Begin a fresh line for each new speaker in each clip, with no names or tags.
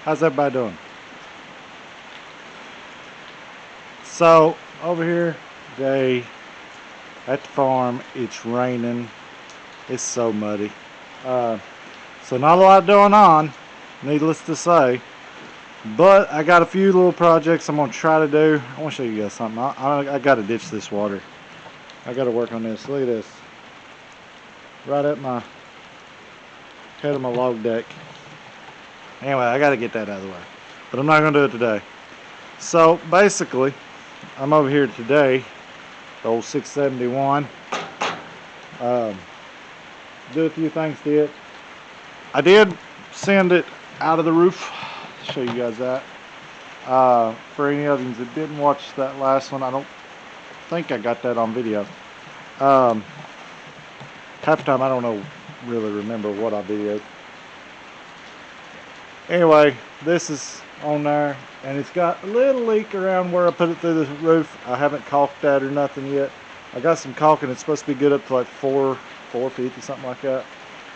How's everybody doing? So, over here today at the farm, it's raining. It's so muddy. So not a lot going on, needless to say. But I got a few little projects I'm going to try to do. I want to show you guys something. I got to ditch this water. I got to work on this. Look at this. Right at my head of my log deck. Anyway, I got to get that out of the way. But I'm not going to do it today. So basically, I'm over here today, the old 671. Do a few things to it. I did send it out of the roof. Show you guys that. For any of you that didn't watch that last one, I don't think I got that on video. Half the time I don't really remember what I videoed. Anyway, this is on there, and it's got a little leak around where I put it through the roof. I haven't caulked that or nothing yet. I got some caulking. It's supposed to be good up to like 450, something like that,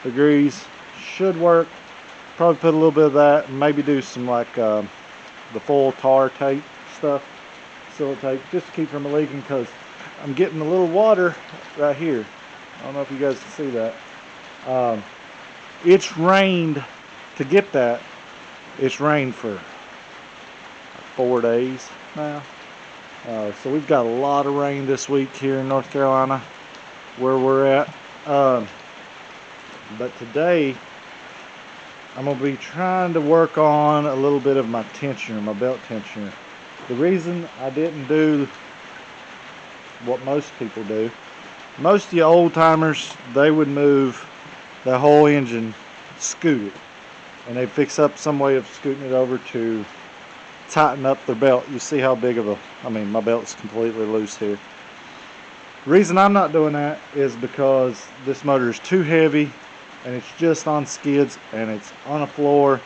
degrees. Should work. Probably put a little bit of that, and maybe do some like the full tar tape stuff, silicone tape, just to keep from leaking, because I'm getting a little water right here. I don't know if you guys can see that. It's rained to get that. It's rained for 4 days now. So we've got a lot of rain this week here in North Carolina, where we're at. But today, I'm going to be trying to work on a little bit of my tensioner, my belt tensioner. The reason I didn't do what most people do, most of you old timers, they would move the whole engine, scoot it, and they'd fix up some way of scooting it over to tighten up their belt. You see how big of my belt's completely loose here. The reason I'm not doing that is because this motor is too heavy, and it's just on skids, and it's on a floor.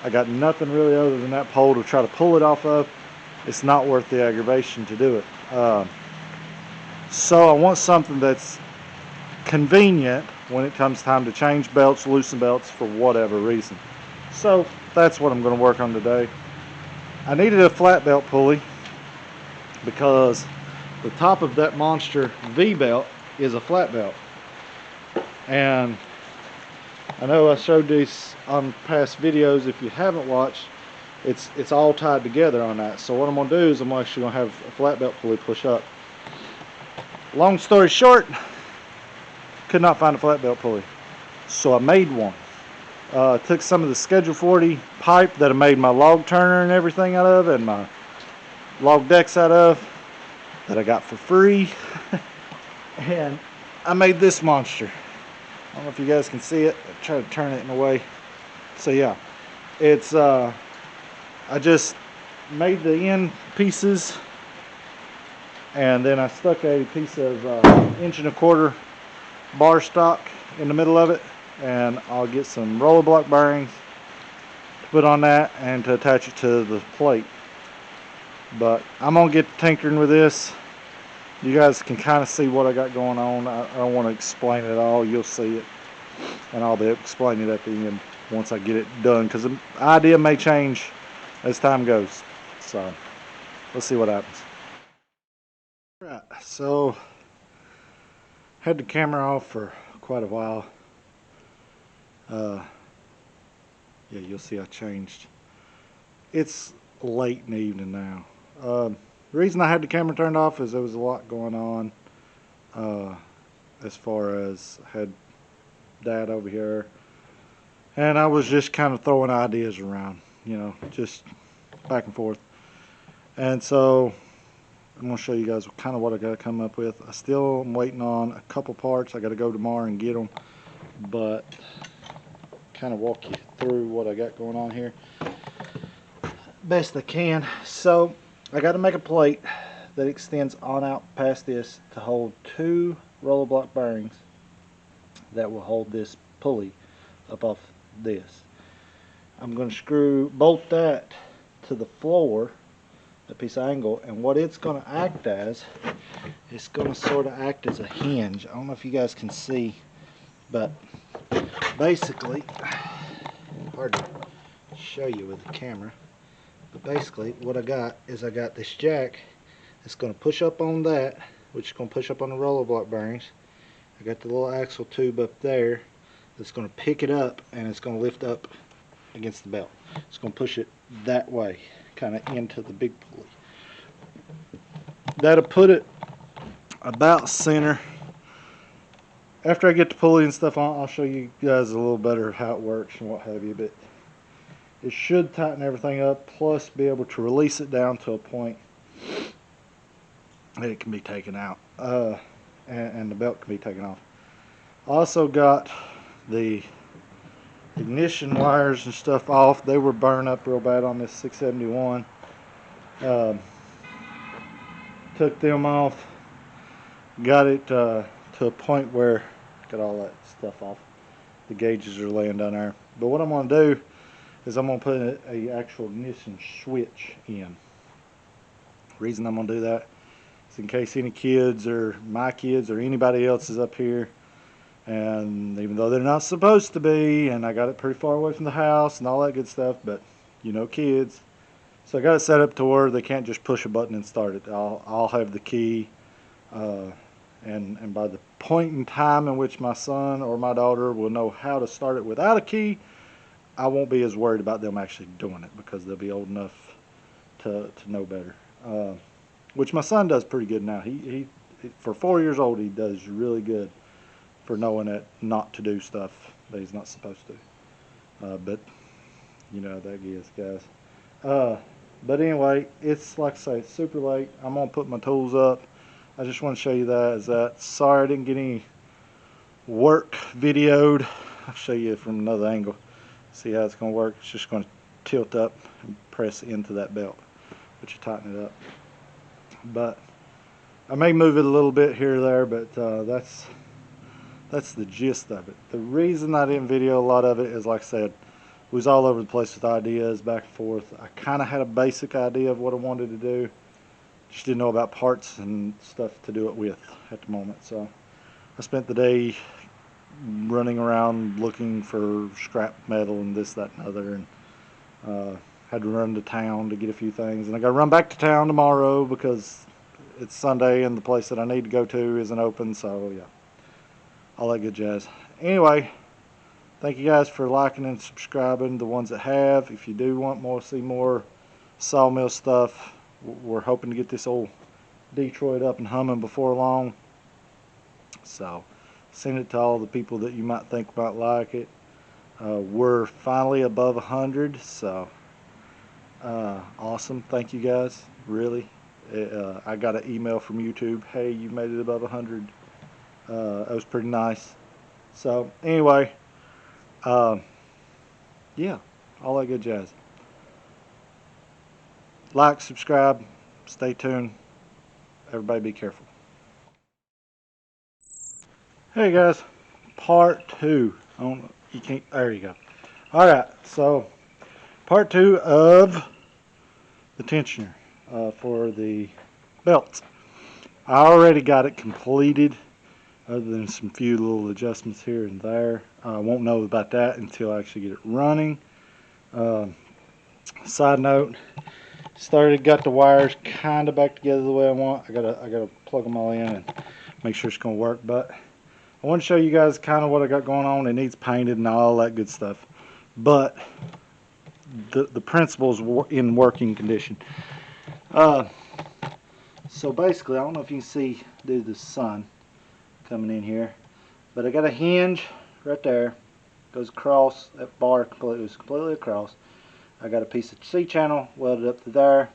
I got nothing really other than that pole to try to pull it off of. It's not worth the aggravation to do it. So I want something that's convenient when it comes time to change belts, loosen belts for whatever reason. So that's what I'm going to work on today. I needed a flat belt pulley because the top of that monster V belt is a flat belt. And I know I showed these on past videos. If you haven't watched, it's all tied together on that. So what I'm going to do is I'm actually going to have a flat belt pulley push up. Long story short, could not find a flat belt pulley, so I made one. Took some of the Schedule 40 pipe that I made my log turner and everything out of, and my log decks out of, that I got for free, and I made this monster. I don't know if you guys can see it. I try to turn it in a way. So yeah, it's I just made the end pieces, and then I stuck a piece of 1.25" bar stock in the middle of it, and I'll get some roller block bearings to put on that and to attach it to the plate. But I'm gonna get tinkering with this. You guys can kind of see what I got going on. I don't want to explain it all. You'll see it, and I'll be explaining it at the end once I get it done, because the idea may change as time goes. So let's see what happens. Right, so had the camera off for quite a while. Yeah, you'll see I changed. It's late in the evening now. The reason I had the camera turned off is there was a lot going on, as far as I had Dad over here, and I was just kind of throwing ideas around, just back and forth. And so I'm going to show you guys kind of what I got to come up with. I still am waiting on a couple parts. I got to go tomorrow and get them, but kind of walk you through what I got going on here best I can. So I got to make a plate that extends on out past this to hold 2 roller block bearings that will hold this pulley up off this. I'm going to bolt that to the floor, a piece of angle, and what it's going to act as, it's going to sort of act as a hinge. I don't know if you guys can see, but basically, hard to show you with the camera. But basically what I got is I got this jack that's going to push up on that, which is going to push up on the roller block bearings. I got the little axle tube up there that's going to pick it up, and it's going to lift up against the belt. It's going to push it that way, kind of into the big pulley. That'll put it about center. After I get the pulley and stuff on, I'll show you guys a little better how it works and what have you, but it should tighten everything up, plus be able to release it down to a point that it can be taken out, and the belt can be taken off. I also got the ignition wires and stuff off. They were burned up real bad on this 671. Took them off, got it to a point where I got all that stuff off. The gauges are laying down there. But what I'm going to do is I'm going to put a actual ignition switch in. The reason I'm going to do that is in case any kids or my kids or anybody else is up here, and even though they're not supposed to be, and I got it pretty far away from the house and all that good stuff, but you know, kids. So I got it set up to where they can't just push a button and start it. I'll have the key, and by the point in time in which my son or my daughter will know how to start it without a key, I won't be as worried about them actually doing it, because they'll be old enough to know better. Which my son does pretty good now. He for 4 years old, he does really good for knowing that not to do stuff that he's not supposed to. But you know how that is, guys. But anyway, it's like I say, it's super late. I'm gonna put my tools up. I just want to show you that. Sorry I didn't get any work videoed. I'll show you from another angle. See how it's gonna work. It's just gonna tilt up and press into that belt, but you tighten it up. But I may move it a little bit here or there, but that's the gist of it. The reason I didn't video a lot of it is, like I said, we was all over the place with ideas back and forth. I kind of had a basic idea of what I wanted to do, just didn't know about parts and stuff to do it with at the moment. So I spent the day running around looking for scrap metal and this, that, and other, and had to run to town to get a few things, and I got to run back to town tomorrow because it's Sunday and the place that I need to go to isn't open. So yeah, all that good jazz. Anyway, thank you guys for liking and subscribing, the ones that have. If you do want more, see more sawmill stuff, we're hoping to get this old Detroit up and humming before long. So send it to all the people that you might think might like it. We're finally above 100, so awesome. Thank you guys, really. I got an email from YouTube, hey, you made it above 100. That was pretty nice. So anyway, yeah, all that good jazz. Like, subscribe, stay tuned. Everybody be careful. Hey guys, part 2. You can't, there you go. Alright, so part 2 of the tensioner for the belts. I already got it completed, other than some few little adjustments here and there. I won't know about that until I actually get it running. Side note, got the wires kind of back together the way I want. I gotta plug them all in and make sure it's gonna work. But I want to show you guys kind of what I got going on. It needs painted and all that good stuff, but the principle's in working condition. So basically, I don't know if you can see due to the sun coming in here, but I got a hinge right there, goes across that bar completely across. I got a piece of C-channel welded up to there.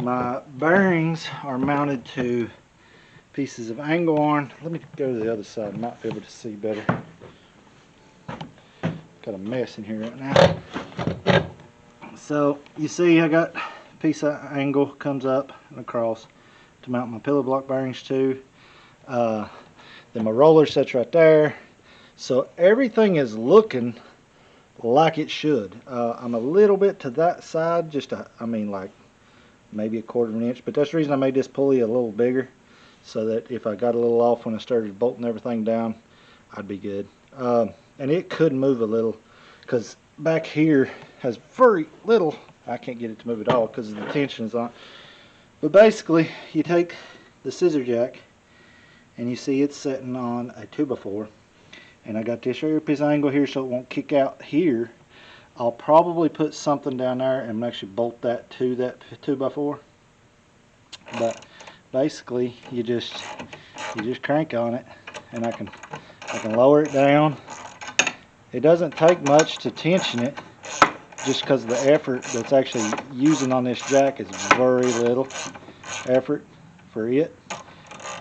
My bearings are mounted to pieces of angle iron. Let me go to the other side, I might be able to see better. Got a mess in here right now. So you see I got a piece of angle comes up and across to mount my pillar block bearings to. Then my roller sits right there. So everything is looking like it should. I'm a little bit to that side, I mean like maybe a 1/4 inch, but that's the reason I made this pulley a little bigger, so that if I got a little off when I started bolting everything down, I'd be good. And it could move a little, because back here has very little, I can't get it to move at all because the tension is on. But basically, you take the scissor jack and you see it's sitting on a 2x4. And I got this earpiece angle here so it won't kick out here. I'll probably put something down there and actually bolt that to that 2x4. But basically, you just crank on it, and I can lower it down. It doesn't take much to tension it, just because the effort that's actually using on this jack is very little effort for it.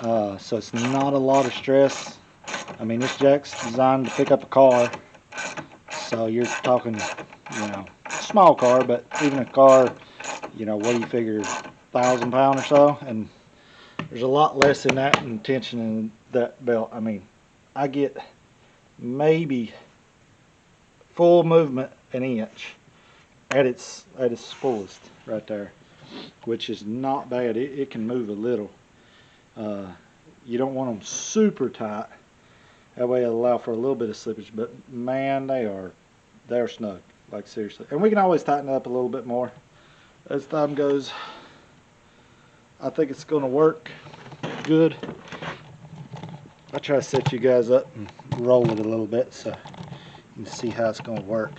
So it's not a lot of stress. I mean, this jack's designed to pick up a car, so you're talking, you know, small car, but even a car, you know, what do you figure, 1,000 pound or so, and there's a lot less in that in tension in that belt. I mean, I get maybe full movement an inch at its fullest right there, which is not bad. It can move a little. You don't want them super tight. That way it'll allow for a little bit of slippage, but man, they're snug, like seriously. And we can always tighten it up a little bit more as time goes. I think it's going to work good. I'll try to set you guys up and roll it a little bit so you can see how it's going to work.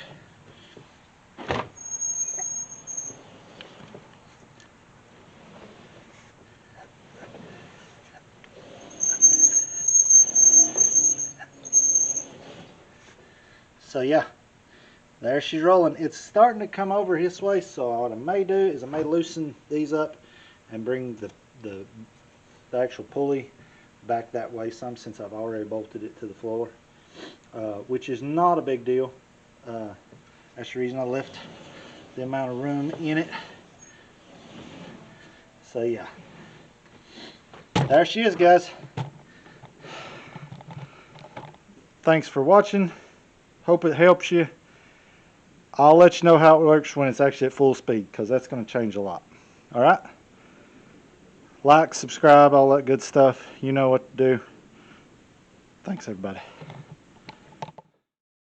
So yeah, there she's rolling. It's starting to come over this way, so what I may do is I may loosen these up and bring the actual pulley back that way some, since I've already bolted it to the floor, which is not a big deal. That's the reason I left the amount of room in it. So yeah, there she is, guys. Thanks for watching. Hope it helps you. I'll let you know how it works when it's actually at full speed, because that's going to change a lot. Alright? Like, subscribe, all that good stuff. You know what to do. Thanks, everybody.